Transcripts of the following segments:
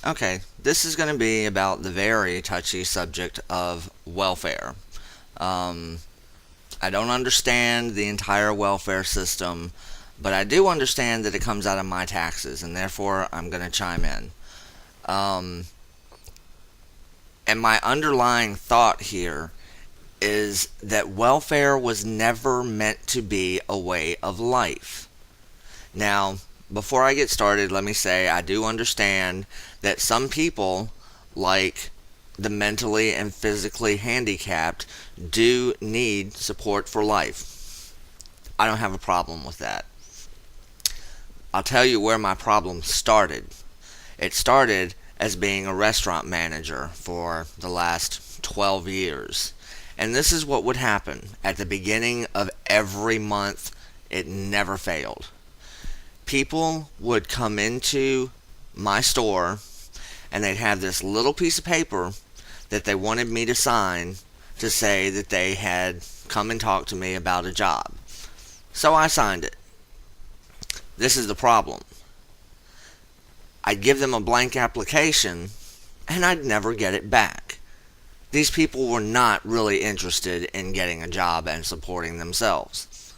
Okay, this is going to be about the very touchy subject of welfare. Um, I don't understand the entire welfare system, but I do understand that it comes out of my taxes, and therefore I'm going to chime in. Um, and my underlying thought here is that welfare was never meant to be a way of life. Now, before I get started, let me say I do understand that some people, like the mentally and physically handicapped, do need support for life. I don't have a problem with that. I'll tell you where my problem started. It started as being a restaurant manager for the last 12 years. And this is what would happen at the beginning of every month. It never failed. People would come into my store and they'd have this little piece of paper that they wanted me to sign to say that they had come and talked to me about a job. So I signed it. This is the problem. I'd give them a blank application and I'd never get it back. These people were not really interested in getting a job and supporting themselves.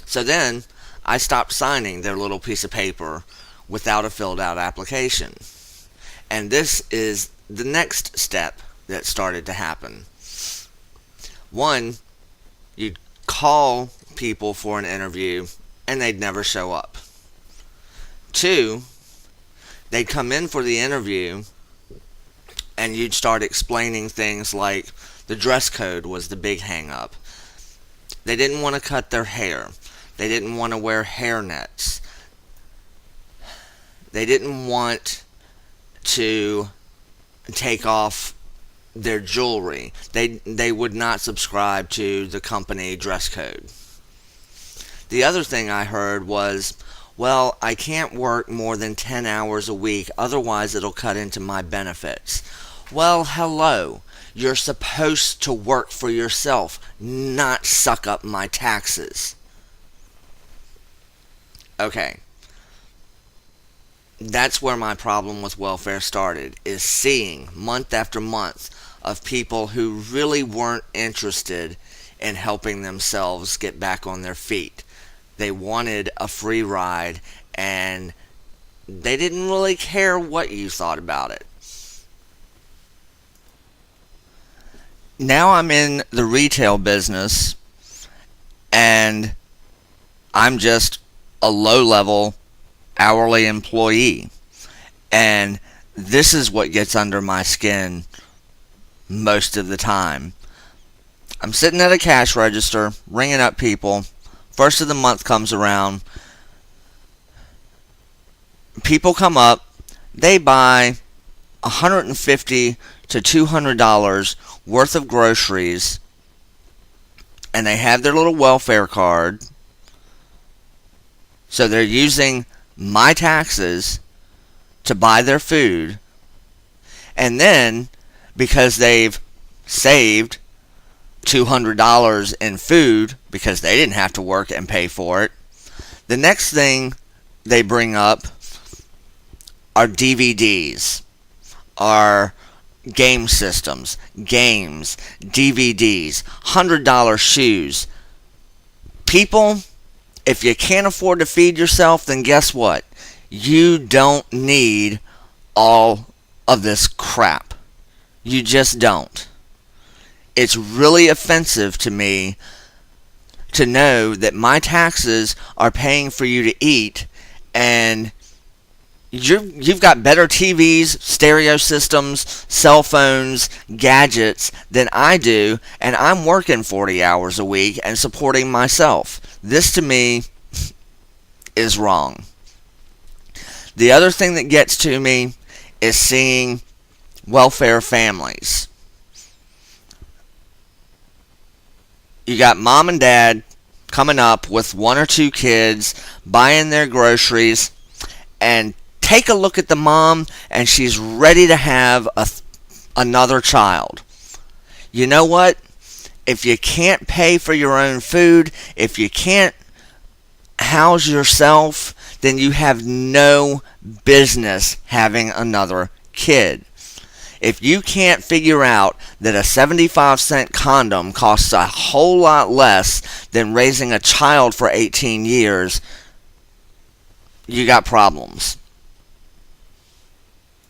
So then I stopped signing their little piece of paper without a filled out application. And this is the next step that started to happen. One, you'd call people for an interview and they'd never show up. Two, they'd come in for the interview and you'd start explaining things like the dress code was the big hang up. They didn't want to cut their hair. They didn't want to wear hairnets. They didn't want to take off their jewelry. They would not subscribe to the company dress code. The other thing I heard was, well, I can't work more than 10 hours a week, otherwise it'll cut into my benefits. Well, hello. You're supposed to work for yourself, not suck up my taxes. Okay. That's where my problem with welfare started, is seeing month after month of people who really weren't interested in helping themselves get back on their feet. They wanted a free ride and they didn't really care what you thought about it. Now I'm in the retail business and I'm just a low-level hourly employee. And this is what gets under my skin most of the time. I'm sitting at a cash register, ringing up people. First of the month comes around. People come up. They buy $150 to $200 worth of groceries. And they have their little welfare card. So they're using my taxes to buy their food. And then, because they've saved $200 in food because they didn't have to work and pay for it, the next thing they bring up are DVDs, are game systems, games, DVDs, $100 shoes. People, if you can't afford to feed yourself, then guess what? You don't need all of this crap. You just don't. It's really offensive to me to know that my taxes are paying for you to eat, and you've got better TVs, stereo systems, cell phones, gadgets than I do, and I'm working 40 hours a week and supporting myself. This to me is wrong. The other thing that gets to me is seeing welfare families. You got mom and dad coming up with one or two kids, buying their groceries, and take a look at the mom, and she's ready to have another child. You know what? If you can't pay for your own food, if you can't house yourself, then you have no business having another kid. If you can't figure out that a 75-cent condom costs a whole lot less than raising a child for 18 years, you got problems.